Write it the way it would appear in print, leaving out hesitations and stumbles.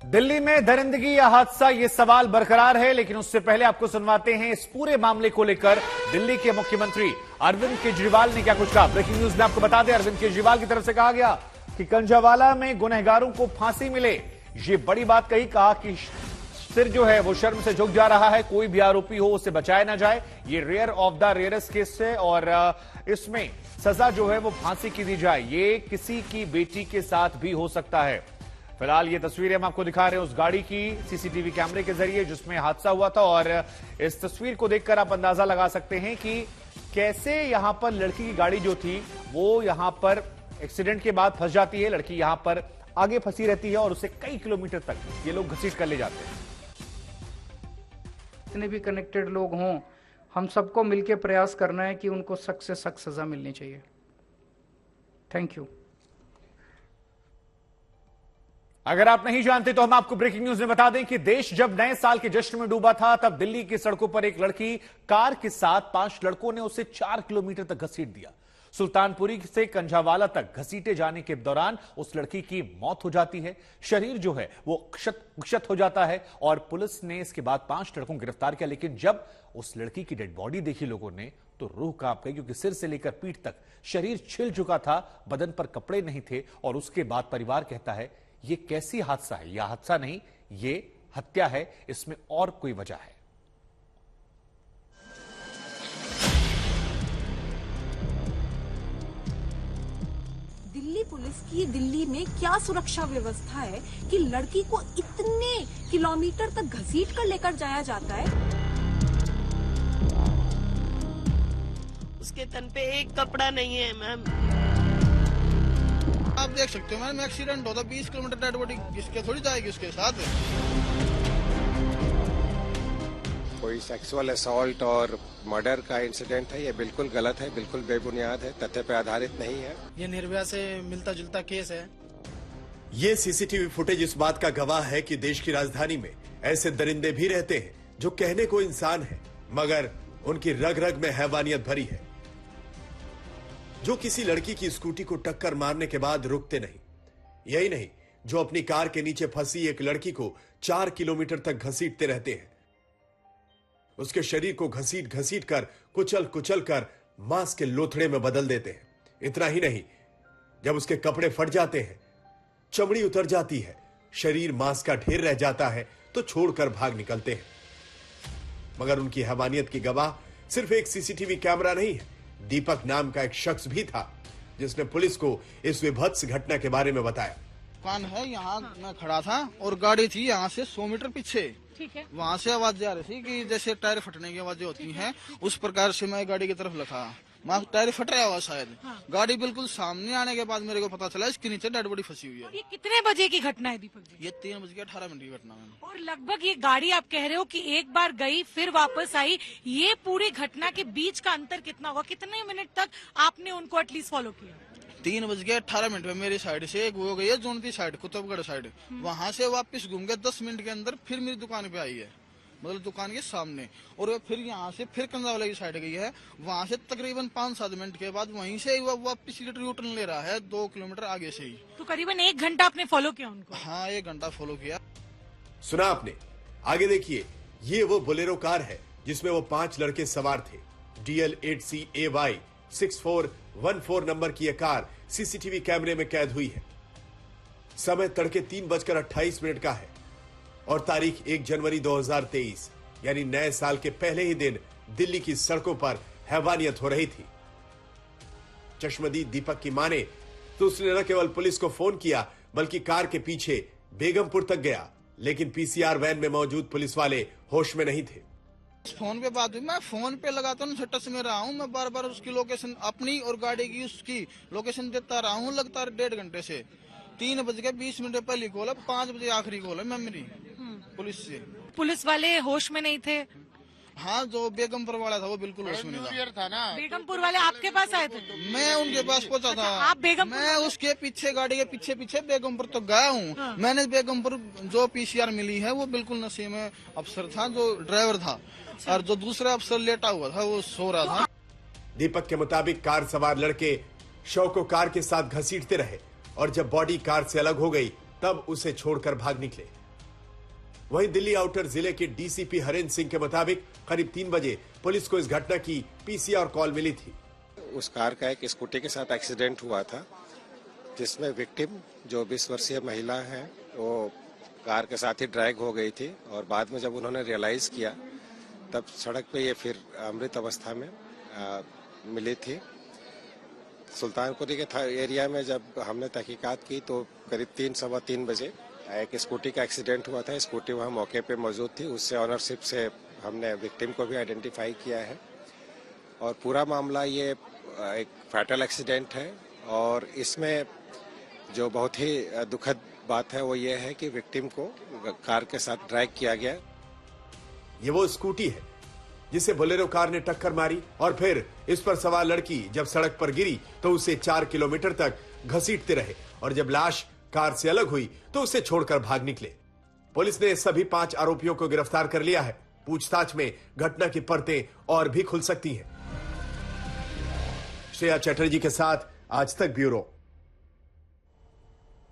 दिल्ली में दरिंदगी या हादसा, ये सवाल बरकरार है, लेकिन उससे पहले आपको सुनवाते हैं इस पूरे मामले को लेकर दिल्ली के मुख्यमंत्री अरविंद केजरीवाल ने क्या कुछ कहा। ब्रेकिंग न्यूज में आपको बता दें, अरविंद केजरीवाल की तरफ से कहा गया कि कंझावाला में गुनहगारों को फांसी मिले। ये बड़ी बात कही, कहा कि सिर जो है वो शर्म से झुक जा रहा है, कोई भी आरोपी हो उसे बचाया ना जाए। ये rare of the rarest case है और इसमें सजा जो है वो फांसी की दी जाए। ये किसी की बेटी के साथ भी हो सकता है। फिलहाल ये तस्वीरें हम आपको दिखा रहे हैं उस गाड़ी की सीसीटीवी कैमरे के जरिए जिसमें हादसा हुआ था, और इस तस्वीर को देखकर आप अंदाजा लगा सकते हैं कि कैसे यहां पर लड़की की गाड़ी जो थी वो यहां पर एक्सीडेंट के बाद फंस जाती है। लड़की यहां पर आगे फंसी रहती है और उसे कई किलोमीटर तक ये लोग घसीट कर ले जाते हैं। जितने भी कनेक्टेड लोग हों, हम सबको मिलकर प्रयास करना है कि उनको सख्त से सख्त सजा मिलनी चाहिए। Thank you. अगर आप नहीं जानते तो हम आपको ब्रेकिंग न्यूज में बता दें कि देश जब नए साल के जश्न में डूबा था, तब दिल्ली की सड़कों पर एक लड़की कार के साथ 5 लड़कों ने उसे 4 किलोमीटर तक घसीट दिया। सुल्तानपुरी से कंझावाला तक घसीटे जाने के दौरान उस लड़की की मौत हो जाती है। शरीर जो है वो क्षत हो जाता है और पुलिस ने इसके बाद 5 लड़कों को गिरफ्तार किया। लेकिन जब उस लड़की की डेड बॉडी देखी लोगों ने तो रूह कांप गई, क्योंकि सिर से लेकर पीठ तक शरीर छिल चुका था, बदन पर कपड़े नहीं थे। और उसके बाद परिवार कहता है ये कैसी हादसा है, यह हादसा नहीं, ये हत्या है, इसमें और कोई वजह है। दिल्ली पुलिस की दिल्ली में क्या सुरक्षा व्यवस्था है कि लड़की को इतने किलोमीटर तक घसीट कर लेकर जाया जाता है। उसके तन पे एक कपड़ा नहीं है मैम। आप देख सकते हो मैम, एक्सीडेंट होता 20 किलोमीटर डेड बॉडी किसके थोड़ी जाएगी उसके साथ। कोई सेक्सुअल असॉल्ट और मर्डर का इंसिडेंट है, ये बिल्कुल गलत है, बिल्कुल बेबुनियाद है, तथ्य पे आधारित नहीं है। ये निर्भया से मिलता जुलता केस है। ये सीसीटीवी फुटेज इस बात का गवाह है कि देश की राजधानी में ऐसे दरिंदे भी रहते हैं जो कहने को इंसान है मगर उनकी रग रग में हैवानियत भरी है, जो किसी लड़की की स्कूटी को टक्कर मारने के बाद रुकते नहीं। यही नहीं, जो अपनी कार के नीचे फंसी एक लड़की को 4 किलोमीटर तक घसीटते रहते हैं, उसके शरीर को घसीट घसीट कर कुचल कुचल कर मांस के लोथड़े में बदल देते हैं। इतना ही नहीं, जब उसके कपड़े फट जाते हैं, चमड़ी उतर जाती है, शरीर मांस का ढेर रह जाता है, तो छोड़कर भाग निकलते हैं। मगर उनकी हैवानियत की गवाह सिर्फ एक सीसीटीवी कैमरा नहीं है। दीपक नाम का एक शख्स भी था जिसने पुलिस को इस विभत्स घटना के बारे में बताया। दुकान है यहाँ, मैं खड़ा था और गाड़ी थी यहाँ से 100 मीटर पीछे। ठीक है। वहाँ से आवाज आ रही थी कि जैसे टायर फटने की आवाजें होती हैं, उस प्रकार से मैं गाड़ी की तरफ लगा। वहाँ टायर फट रहा हुआ शायद। गाड़ी बिल्कुल सामने आने के बाद मेरे को पता चला इसके नीचे डेड बॉडी फंसी हुई है। ये कितने बजे की घटना है दीपक जी? ये 3:18 की घटना है। और लगभग ये गाड़ी आप कह रहे हो कि एक बार गई फिर वापस आई, ये पूरी घटना के बीच का अंतर कितना होगा? कितने मिनट तक आपने उनको एटलीस्ट फॉलो किया? 3:18 में मेरी साइड से एक वो गई है जोनती साइड, कुतुबगढ़ साइड। वहाँ से वापस घूम के 10 मिनट के अंदर फिर मेरी दुकान पे आई है, मतलब दुकान के सामने। और फिर यहाँ से फिर कंधावाला की साइड गई है। वहाँ से तकरीबन 5-7 मिनट के बाद वहीं से वो वापस यूटर्न ले रहा है 2 किलोमीटर आगे से ही। तो करीबन 1 घंटा आपने फॉलो किया उनको? हाँ, 1 घंटा फॉलो किया। सुना आपने? आगे देखिए, ये वो बोलेरो कार है जिसमें वो 5 लड़के सवार थे। DL 8CAY 6414 नंबर की यह कार सीसीटीवी कैमरे में कैद हुई है। समय तड़के 3:28 का है और तारीख 1 जनवरी 2023 यानी नए साल के पहले ही दिन दिल्ली की सड़कों पर हैवानियत हो रही थी। चश्मदीद दीपक की माने तो उसने न केवल पुलिस को फोन किया बल्कि कार के पीछे बेगमपुर तक गया, लेकिन PCR वैन में मौजूद पुलिस वाले होश में नहीं थे। फोन पे बात हुई, मैं फोन पे लगाता हूँ, टच में रहा हूँ। मैं बार बार उसकी लोकेशन अपनी और गाड़ी की उसकी लोकेशन देता रहा हूँ लगातार 1.5 घंटे से। 3:20 पहली कॉल है, 5 बजे आखिरी कॉल है मैं मेरी पुलिस से। पुलिस वाले होश में नहीं थे? हाँ, जो बेगमपुर वाला था वो बिल्कुल होश में नहीं था ना। बेगमपुर वाले आपके पास आए थे? मैं उनके पास पहुंचा था। आप बेगमपुर? मैं उसके पीछे गाड़ी के पीछे पीछे बेगमपुर तो गया हूँ। हाँ। मैंने बेगमपुर जो PCR मिली है वो बिल्कुल नशे में अफसर था जो ड्राइवर था। अच्छा। और जो दूसरा अफसर लेटा हुआ था वो सो रहा था। दीपक के मुताबिक कार सवार लड़के शव को कार के साथ घसीटते रहे और जब बॉडी कार से अलग हो गई तब उसे छोड़कर भाग निकले। वहीं दिल्ली आउटर जिले के डीसीपी हरेंद्र सिंह के मुताबिक करीब 3 बजे पुलिस को इस घटना की पीसीआर कॉल मिली थी। उस कार का एक स्कूटी के साथ एक्सीडेंट हुआ था, जिसमें विक्टिम जो 20 वर्षीय महिला है वो कार के साथ ही ड्रैग हो गई थी और बाद में जब उन्होंने रियलाइज किया तब सड़क पे ये फिर अमृत अवस्था में मिली थी। सुल्तानपुरी के एरिया में जब हमने तहकीकात की तो करीब 3-3:15 बजे एक स्कूटी का एक्सीडेंट हुआ था। स्कूटी वहाँ मौके पे मौजूद थी, उससे ऑनरशिप से हमने विक्टिम को भी आइडेंटिफाई किया है और पूरा मामला ये एक फैटल एक्सीडेंट है। और इसमें जो बहुत ही दुखद बात है वो ये है कि विक्टिम को कार के साथ ड्रैग किया गया। ये वो स्कूटी है जिसे बोलेरो कार ने टक्कर मारी और फिर इस पर सवार लड़की जब सड़क पर गिरी तो उसे 4 किलोमीटर तक घसीटते रहे और जब लाश कार से अलग हुई तो उसे छोड़कर भाग निकले। पुलिस ने सभी 5 आरोपियों को गिरफ्तार कर लिया है। पूछताछ में घटना की परतें और भी खुल सकती हैं। श्रेया चटर्जी के साथ आज तक ब्यूरो।